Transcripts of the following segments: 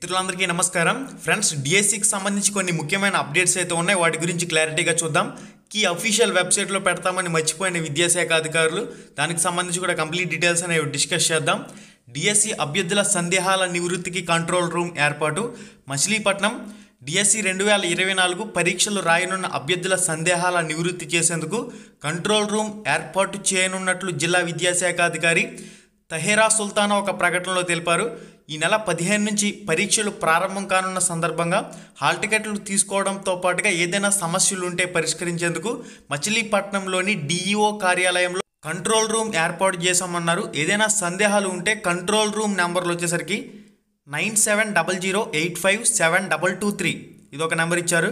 మిత్రులందరికీ నమస్కారం ఫ్రెండ్స్. డిఎస్సికి సంబంధించి కొన్ని ముఖ్యమైన అప్డేట్స్ అయితే ఉన్నాయి, వాటి గురించి క్లారిటీగా చూద్దాం. అఫీషియల్ వెబ్సైట్లో పెడతామని మర్చిపోయిన విద్యాశాఖ అధికారులు, దానికి సంబంధించి కూడా కంప్లీట్ డీటెయిల్స్ అనేవి డిస్కస్ చేద్దాం. డిఎస్సి అభ్యర్థుల సందేహాల నివృత్తికి కంట్రోల్ రూమ్ ఏర్పాటు. మచిలీపట్నం డిఎస్సి 2024 పరీక్షలు రాయనున్న అభ్యర్థుల సందేహాల నివృత్తి చేసేందుకు కంట్రోల్ రూమ్ ఏర్పాటు చేయనున్నట్లు జిల్లా విద్యాశాఖ అధికారి తహేరా సుల్తానా ఒక ప్రకటనలో తెలిపారు. ఈ నెల 15 నుంచి పరీక్షలు ప్రారంభం కానున్న సందర్భంగా హాల్ టికెట్లు తీసుకోవడంతో పాటుగా ఏదైనా సమస్యలు ఉంటే పరిష్కరించేందుకు మచిలీపట్నంలోని డిఈఓ కార్యాలయంలో కంట్రోల్ రూమ్ ఏర్పాటు చేశామన్నారు. ఏదైనా సందేహాలు ఉంటే కంట్రోల్ రూమ్ నెంబర్లు వచ్చేసరికి 970085572223 ఇదొక నెంబర్ ఇచ్చారు.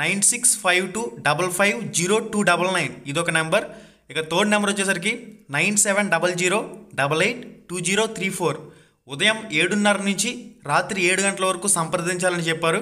9652550299 ఇదొక నెంబర్. ఇక థర్డ్ నెంబర్ వచ్చేసరికి 9700882034. ఉదయం 7:30 నుంచి రాత్రి 7 గంటల వరకు సంప్రదించాలని చెప్పారు.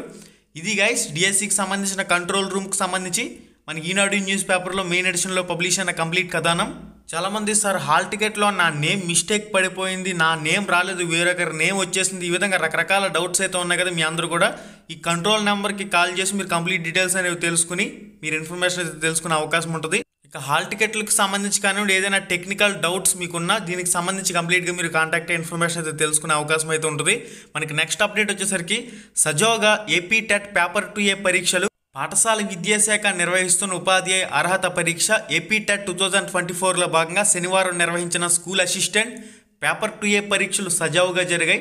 ఇది గైస్ డిఎస్సికి సంబంధించిన కంట్రోల్ రూమ్కి సంబంధించి మనకి ఈనాడు న్యూస్ పేపర్లో మెయిన్ ఎడిషన్లో పబ్లిష్ అయిన కంప్లీట్ కథనం. చాలామంది సార్ హాల్ టికెట్లో నా నేమ్ మిస్టేక్ పడిపోయింది, నా నేమ్ రాలేదు, వేరొకరి నేమ్ వచ్చేసింది, ఈ విధంగా రకరకాల డౌట్స్ అయితే ఉన్నాయి కదా. మీ అందరూ కూడా ఈ కంట్రోల్ నెంబర్కి కాల్ చేసి మీరు కంప్లీట్ డీటెయిల్స్ అనేవి తెలుసుకుని మీరు ఇన్ఫర్మేషన్ అయితే తెలుసుకునే అవకాశం ఉంటుంది. ఇక హాల్ టికెట్లకు సంబంధించి కానివ్వండి, ఏదైనా టెక్నికల్ డౌట్స్ మీకున్నా దీనికి సంబంధించి కంప్లీట్గా మీరు కాంటాక్ట్ ఇన్ఫర్మేషన్ అయితే తెలుసుకునే అవకాశం అయితే ఉంటుంది. మనకి నెక్స్ట్ అప్డేట్ వచ్చేసరికి సజావుగా ఏపీ టెట్ పేపర్ 2A పరీక్షలు. పాఠశాల విద్యాశాఖ నిర్వహిస్తున్న ఉపాధ్యాయ అర్హత పరీక్ష ఏపీ టెట్ 2024లో భాగంగా శనివారం నిర్వహించిన స్కూల్ అసిస్టెంట్ పేపర్ 2A పరీక్షలు సజావుగా జరిగాయి.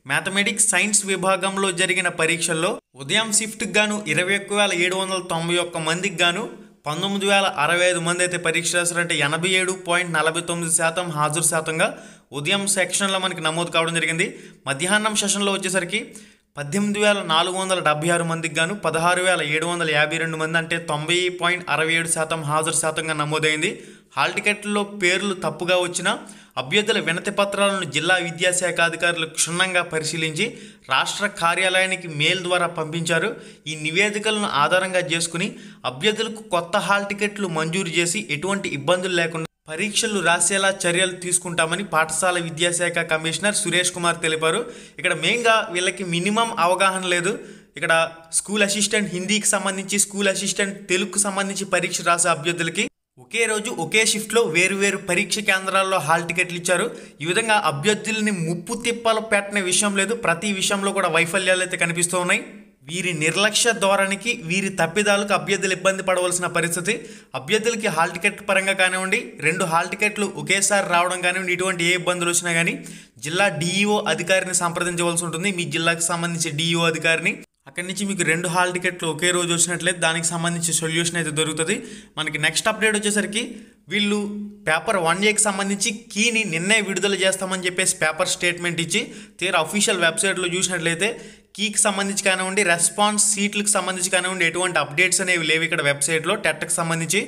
మ్యాథమెటిక్స్ సైన్స్ విభాగంలో జరిగిన పరీక్షల్లో ఉదయం షిఫ్ట్కి గాను 21,791 మందికి గాను 19,065 మంది అయితే పరీక్ష రాశారంటే 87.49% హాజరు శాతంగా ఉదయం సెక్షన్లో మనకి నమోదు కావడం జరిగింది. మధ్యాహ్నం సెషన్లో వచ్చేసరికి 18,476 మందికి గాను 16,752 మంది అంటే 90.67% హాజరు శాతంగా నమోదైంది. హాల్ టికెట్లో పేర్లు తప్పుగా వచ్చిన అభ్యర్థుల వినతి పత్రాలను జిల్లా విద్యాశాఖ అధికారులు క్షుణ్ణంగా పరిశీలించి రాష్ట్ర కార్యాలయానికి మెయిల్ ద్వారా పంపించారు. ఈ నివేదికలను ఆధారంగా చేసుకుని అభ్యర్థులకు కొత్త హాల్ టికెట్లు మంజూరు చేసి ఎటువంటి ఇబ్బందులు లేకుండా పరీక్షలు రాసేలా చర్యలు తీసుకుంటామని పాఠశాల విద్యాశాఖ కమిషనర్ సురేష్ కుమార్ తెలిపారు. ఇక్కడ మెయిన్గా వీళ్ళకి మినిమం అవగాహన లేదు. ఇక్కడ స్కూల్ అసిస్టెంట్ హిందీకి సంబంధించి, స్కూల్ అసిస్టెంట్ తెలుగుకు సంబంధించి పరీక్ష రాసే అభ్యర్థులకి ఒకే రోజు ఒకే షిఫ్ట్లో వేరు పరీక్ష కేంద్రాల్లో హాల్ టికెట్లు ఇచ్చారు. ఈ విధంగా అభ్యర్థుల్ని ముప్పు తిప్పలు పెట్టిన విషయం లేదు. ప్రతి విషయంలో కూడా వైఫల్యాలు అయితే కనిపిస్తూ ఉన్నాయి. వీరి నిర్లక్ష్య ధోరణికి, వీరి తప్పిదాలకు అభ్యర్థులు ఇబ్బంది పడవలసిన పరిస్థితి. అభ్యర్థులకి హాల్ టికెట్ పరంగా కానివ్వండి, 2 హాల్ టికెట్లు ఒకేసారి రావడం కానివ్వండి, ఇటువంటి ఏ ఇబ్బందులు వచ్చినా కానీ జిల్లా డిఈఓ అధికారిని సంప్రదించవలసి ఉంటుంది. మీ జిల్లాకు సంబంధించి డిఈఓ అధికారిని. అక్కడి నుంచి మీకు 2 హాల్ టికెట్లు ఒకే రోజు వచ్చినట్లయితే దానికి సంబంధించి సొల్యూషన్ అయితే దొరుకుతుంది. మనకి నెక్స్ట్ అప్డేట్ వచ్చేసరికి వీళ్ళు పేపర్ 1Aకి సంబంధించి కీని నిన్నే విడుదల చేస్తామని చెప్పేసి పేపర్ స్టేట్మెంట్ ఇచ్చి తీరా అఫీషియల్ వెబ్సైట్లో చూసినట్లయితే కీకి సంబంధించి కానివ్వండి, రెస్పాన్స్ సీట్లకు సంబంధించి కానివ్వండి, ఎటువంటి అప్డేట్స్ అనేవి లేవు ఇక్కడ వెబ్సైట్లో. టెట్కి సంబంధించి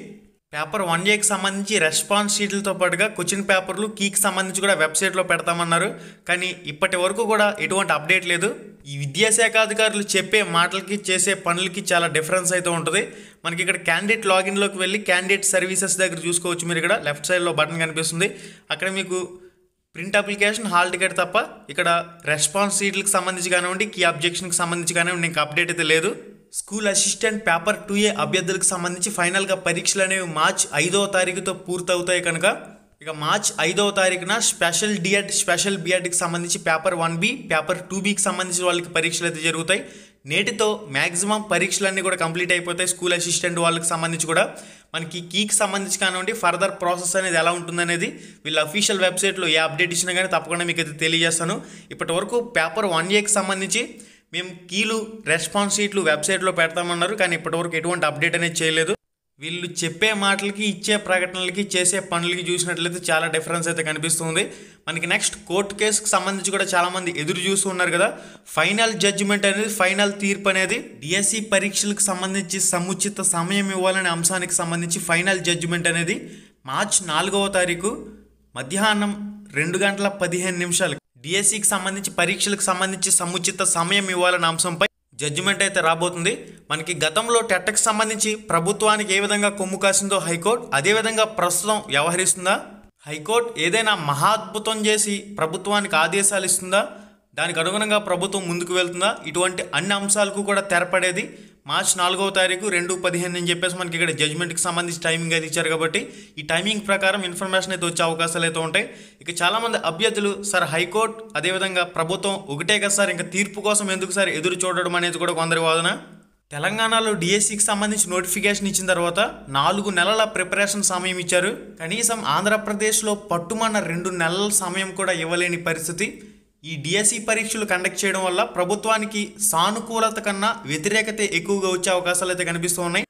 పేపర్ 1Aకి సంబంధించి రెస్పాన్స్ షీట్లతో పాటుగా క్వశ్చన్ పేపర్లు కీకి సంబంధించి కూడా వెబ్సైట్లో పెడతామన్నారు. కానీ ఇప్పటి వరకు కూడా ఎటువంటి అప్డేట్ లేదు. ఈ విద్యాశాఖ అధికారులు చెప్పే మాటలకి చేసే పనులకి చాలా డిఫరెన్స్ అయితే ఉంటుంది. మనకి ఇక్కడ క్యాండిడేట్ లాగిన్లోకి వెళ్ళి క్యాండిడేట్ సర్వీసెస్ దగ్గర చూసుకోవచ్చు. మీరు ఇక్కడ లెఫ్ట్ సైడ్లో బటన్ కనిపిస్తుంది. అక్కడ మీకు ప్రింట్ అప్లికేషన్, హాల్ టికెట్ తప్ప ఇక్కడ రెస్పాన్స్ సీట్లకు సంబంధించి కానివ్వండి, కీ అబ్జెక్షన్కి సంబంధించి కానివ్వండి ఇంకా అప్డేట్ అయితే లేదు. స్కూల్ అసిస్టెంట్ పేపర్ 2A అభ్యర్థులకు సంబంధించి ఫైనల్గా పరీక్షలు అనేవి మార్చి 5వ తారీఖుతో పూర్తవుతాయి కనుక ఇక మార్చి 5వ తారీఖున స్పెషల్ డిఎడ్, స్పెషల్ బిఎడ్కి సంబంధించి పేపర్ 1B, పేపర్ 2Bకి సంబంధించి వాళ్ళకి పరీక్షలు అయితే జరుగుతాయి. నేటితో మ్యాక్సిమం పరీక్షలన్నీ కూడా కంప్లీట్ అయిపోతాయి. స్కూల్ అసిస్టెంట్ వాళ్ళకి సంబంధించి కూడా మనకి కీకి సంబంధించి కానివ్వండి ఫర్దర్ ప్రాసెస్ అనేది ఎలా ఉంటుందనేది వీళ్ళ అఫీషియల్ వెబ్సైట్లో ఏ అప్డేట్ ఇచ్చినా కానీ తప్పకుండా మీకు అయితే తెలియజేస్తాను. ఇప్పటి వరకు పేపర్ 1Aకి సంబంధించి మేము కీలు, రెస్పాన్స్ షీట్లు వెబ్సైట్లో పెడతామన్నారు. కానీ ఇప్పటివరకు ఎటువంటి అప్డేట్ అనేది చేయలేదు. వీళ్ళు చెప్పే మాటలకి, ఇచ్చే ప్రకటనలకి, చేసే పనులకి చూసినట్లయితే చాలా డిఫరెన్స్ అయితే కనిపిస్తుంది. మనకి నెక్స్ట్ కోర్టు కేసుకు సంబంధించి కూడా చాలామంది ఎదురు చూస్తూ ఉన్నారు కదా. ఫైనల్ జడ్జిమెంట్ అనేది, ఫైనల్ తీర్పు అనేది డిఎస్సి పరీక్షలకు సంబంధించి సముచిత సమయం ఇవ్వాలనే అంశానికి సంబంధించి ఫైనల్ జడ్జిమెంట్ అనేది మార్చి 4వ తారీఖు మధ్యాహ్నం 2:15 డిఎస్సికి సంబంధించి పరీక్షలకు సంబంధించి సముచిత సమయం ఇవ్వాలనే అంశంపై జడ్జిమెంట్ అయితే రాబోతుంది. మనకి గతంలో టెట్కి సంబంధించి ప్రభుత్వానికి ఏ విధంగా కొమ్ము కాసిందో హైకోర్టు, అదేవిధంగా ప్రస్తుతం వ్యవహరిస్తుందా? హైకోర్టు ఏదైనా మహాద్భుతం చేసి ప్రభుత్వానికి ఆదేశాలు ఇస్తుందా? దానికి అనుగుణంగా ప్రభుత్వం ముందుకు వెళ్తుందా, ఇటువంటి అన్ని అంశాలకు కూడా తెరపడేది మార్చి 4వ తారీఖు 2:15 అని చెప్పేసి మనకి ఇక్కడ జడ్జ్మెంట్కి సంబంధించి టైమింగ్ అయితే ఇచ్చారు. కాబట్టి ఈ టైమింగ్ ప్రకారం ఇన్ఫర్మేషన్ అయితే వచ్చే అవకాశాలు అయితే ఉంటాయి. ఇక చాలామంది అభ్యర్థులు సార్ హైకోర్టు అదేవిధంగా ప్రభుత్వం ఒకటే కదా సార్, ఇంకా తీర్పు కోసం ఎందుకు సార్ ఎదురు చూడడం అనేది కూడా కొందరి వాదన. తెలంగాణలో డిఎస్సికి సంబంధించి నోటిఫికేషన్ ఇచ్చిన తర్వాత 4 నెలల ప్రిపరేషన్ సమయం ఇచ్చారు. కనీసం ఆంధ్రప్రదేశ్లో పట్టుమన్న 2 నెలల సమయం కూడా ఇవ్వలేని పరిస్థితి. ఈ డిఎస్సి పరీక్షలు కండక్ట్ చేయడం వల్ల ప్రభుత్వానికి సానుకూలత కన్నా వ్యతిరేకత ఎక్కువగా వచ్చే అవకాశాలు అయితే కనిపిస్తూ ఉన్నాయి.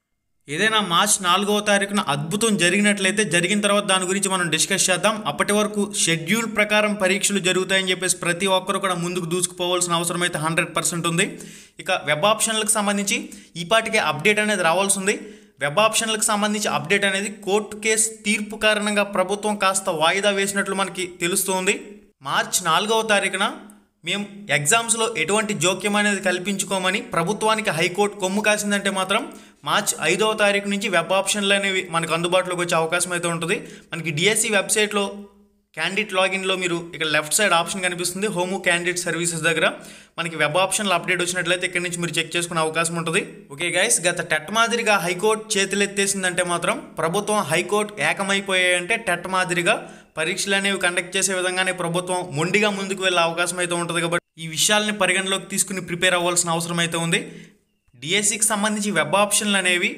ఏదైనా మార్చి 4వ తారీఖున అద్భుతం జరిగినట్లయితే జరిగిన తర్వాత దాని గురించి మనం డిస్కస్ చేద్దాం. అప్పటి వరకు షెడ్యూల్ ప్రకారం పరీక్షలు జరుగుతాయని చెప్పేసి ప్రతి ఒక్కరు కూడా ముందుకు దూసుకుపోవాల్సిన అవసరం అయితే 100% ఉంది. ఇక వెబ్ ఆప్షన్లకు సంబంధించి ఈపాటికే అప్డేట్ అనేది రావాల్సి ఉంది. వెబ్ ఆప్షన్లకు సంబంధించి అప్డేట్ అనేది కోర్టు కేసు తీర్పు కారణంగా ప్రభుత్వం కాస్త వాయిదా వేసినట్లు మనకి తెలుస్తోంది. మార్చి 4వ తారీఖున మేము ఎగ్జామ్స్లో ఎటువంటి జోక్యం అనేది కల్పించుకోమని ప్రభుత్వానికి హైకోర్టు కొమ్ము కాసిందంటే మాత్రం మార్చి 5వ తారీఖు నుంచి వెబ్ ఆప్షన్లు అనేవి మనకు అందుబాటులోకి వచ్చే అవకాశం అయితే ఉంటుంది. మనకి డిఎస్సి వెబ్సైట్లో క్యాండిడేట్ లాగిన్లో మీరు ఇక్కడ లెఫ్ట్ సైడ్ ఆప్షన్ కనిపిస్తుంది, హోమ్ క్యాండిడేట్ సర్వీసెస్ దగ్గర మనకి వెబ్ ఆప్షన్లో అప్డేట్ వచ్చినట్లయితే ఇక్కడ నుంచి మీరు చెక్ చేసుకునే అవకాశం ఉంటుంది. ఓకే గైస్, గత టెట్ మాదిరిగా హైకోర్టు చేతులెత్తేసిందంటే మాత్రం ప్రభుత్వం హైకోర్టు ఏకమైపోయాయంటే టెట్ మాదిరిగా పరీక్షలు అనేవి కండక్ట్ చేసే విధంగానే ప్రభుత్వం మొండిగా ముందుకు వెళ్ళే అవకాశం అయితే ఉంటుంది. కాబట్టి ఈ విషయాలని పరిగణలోకి తీసుకుని ప్రిపేర్ అవ్వాల్సిన అవసరం అయితే ఉంది. డిఎస్సికి సంబంధించి వెబ్ ఆప్షన్లు అనేవి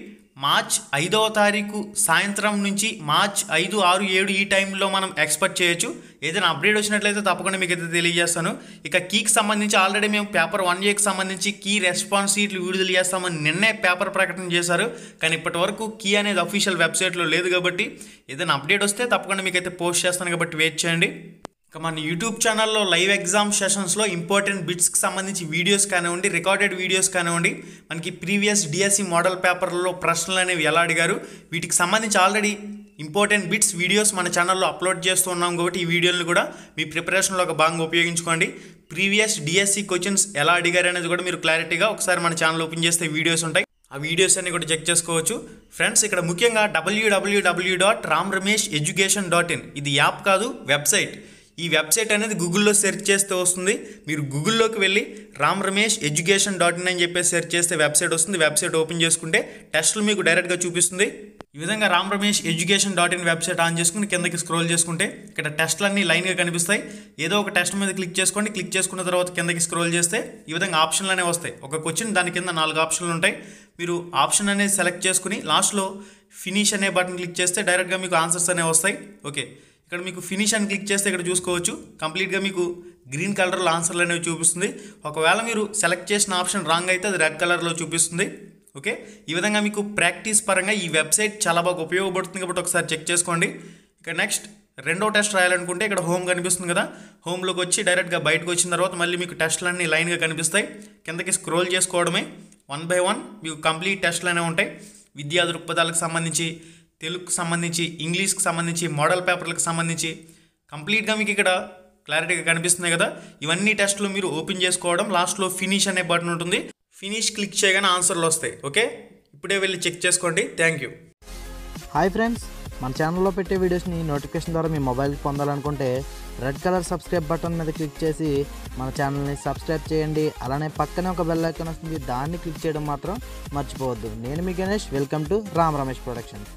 మార్చి 5వ తారీఖు సాయంత్రం నుంచి మార్చి 5, 6, 7 ఈ టైంలో మనం ఎక్స్పెక్ట్ చేయొచ్చు. ఏదైనా అప్డేట్ వచ్చినట్లయితే తప్పకుండా మీకు అయితే తెలియజేస్తాను. ఇక కీకి సంబంధించి ఆల్రెడీ మేము పేపర్ 1Aకి సంబంధించి కీ రెస్పాన్స్ షీట్లు విడుదల చేస్తామని నిన్నే పేపర్ ప్రకటన చేశారు. కానీ ఇప్పటి వరకు కీ అనేది అఫీషియల్ వెబ్సైట్లో లేదు. కాబట్టి ఏదైనా అప్డేట్ వస్తే తప్పకుండా మీకు అయితే పోస్ట్ చేస్తాను, కాబట్టి వెయిట్ చేయండి. ఇక మన యూట్యూబ్ ఛానల్లో లైవ్ ఎగ్జామ్ సెషన్స్లో ఇంపార్టెంట్ బిట్స్కి సంబంధించి వీడియోస్ కానివ్వండి, రికార్డెడ్ వీడియోస్ కానివ్వండి, మనకి ప్రీవియస్ డిఎస్సి మోడల్ పేపర్లలో ప్రశ్నలు అనేవి ఎలా అడిగారు, వీటికి సంబంధించి ఆల్రెడీ ఇంపార్టెంట్ బిట్స్ వీడియోస్ మన ఛానల్లో అప్లోడ్ చేస్తూ ఉన్నాం. కాబట్టి ఈ వీడియోలను కూడా మీ ప్రిపరేషన్లో ఒక భాగంగా ఉపయోగించుకోండి. ప్రీవియస్ డిఎస్సి క్వశ్చన్స్ ఎలా అడిగారు అనేది కూడా మీరు క్లారిటీగా ఒకసారి మన ఛానల్ ఓపెన్ చేస్తే వీడియోస్ ఉంటాయి. ఆ వీడియోస్ అన్ని కూడా చెక్ చేసుకోవచ్చు. ఫ్రెండ్స్, ఇక్కడ ముఖ్యంగా www.ramramesheducation.in ఇది యాప్ కాదు, వెబ్సైట్. ఈ వెబ్సైట్ అనేది గూగుల్లో సెర్చ్ చేస్తే వస్తుంది. మీరు గూగుల్లోకి వెళ్ళి ramramesheducation.in అని చెప్పేసి సెర్చ్ చేస్తే వెబ్సైట్ వస్తుంది. వెబ్సైట్ ఓపెన్ చేసుకుంటే టెస్టులు మీకు డైరెక్ట్గా చూపిస్తుంది. ఈ విధంగా ramramesheducation.in వెబ్సైట్ ఆన్ చేసుకుని కిందకి స్క్రోల్ చేసుకుంటే ఇక్కడ టెస్టులన్నీ లైన్గా కనిపిస్తాయి. ఏదో ఒక టెస్ట్ మీద క్లిక్ చేసుకోండి. క్లిక్ చేసుకున్న తర్వాత కిందకి స్క్రోల్ చేస్తే ఈ విధంగా ఆప్షన్లు అనేవి వస్తాయి. ఒక క్వశ్చన్ దాని కింద 4 ఆప్షన్లు ఉంటాయి. మీరు ఆప్షన్ అనేది సెలెక్ట్ చేసుకుని లాస్ట్లో ఫినిష్ అనే బటన్ క్లిక్ చేస్తే డైరెక్ట్గా మీకు ఆన్సర్స్ అనేవి వస్తాయి. ఓకే, ఇక్కడ మీకు ఫినిష్ అని క్లిక్ చేస్తే ఇక్కడ చూసుకోవచ్చు కంప్లీట్గా మీకు గ్రీన్ కలర్లో ఆన్సర్లు అనేవి చూపిస్తుంది. ఒకవేళ మీరు సెలెక్ట్ చేసిన ఆప్షన్ రాంగ్ అయితే అది రెడ్ కలర్లో చూపిస్తుంది. ఓకే, ఈ విధంగా మీకు ప్రాక్టీస్ పరంగా ఈ వెబ్సైట్ చాలా బాగా ఉపయోగపడుతుంది. కాబట్టి ఒకసారి చెక్ చేసుకోండి. ఇక నెక్స్ట్ రెండో టెస్ట్ రాయాలనుకుంటే ఇక్కడ హోమ్ కనిపిస్తుంది కదా, హోమ్లోకి వచ్చి డైరెక్ట్గా బయటకు వచ్చిన తర్వాత మళ్ళీ మీకు టెస్టులన్నీ లైన్గా కనిపిస్తాయి. కిందకి స్క్రోల్ చేసుకోవడమే 1 by 1 మీకు కంప్లీట్ టెస్టులు అనేవి ఉంటాయి. విద్యా దృక్పథాలకు సంబంధించి, తెలుగుకు సంబంధించి, ఇంగ్లీష్కి సంబంధించి, మోడల్ పేపర్లకు సంబంధించి కంప్లీట్గా మీకు ఇక్కడ క్లారిటీగా కనిపిస్తున్నాయి కదా. ఇవన్నీ టెస్టులు మీరు ఓపెన్ చేసుకోవడం, లాస్ట్లో ఫినిష్ అనే బటన్ ఉంటుంది. ఫినిష్ క్లిక్ చేయగానే ఆన్సర్లు వస్తాయి. ఓకే, ఇప్పుడే వెళ్ళి చెక్ చేసుకోండి. Thank you. హాయ్ ఫ్రెండ్స్, మన ఛానల్లో పెట్టే వీడియోస్ని నోటిఫికేషన్ ద్వారా మీ మొబైల్కి పొందాలనుకుంటే రెడ్ కలర్ సబ్స్క్రైబ్ బటన్ మీద క్లిక్ చేసి మన ఛానల్ని సబ్స్క్రైబ్ చేయండి. అలానే పక్కనే ఒక బెల్ ఐకాన్ వస్తుంది, దాన్ని క్లిక్ చేయడం మాత్రం మర్చిపోవద్దు. నేను మీ Ganesh, welcome to Ram Ramesh productions.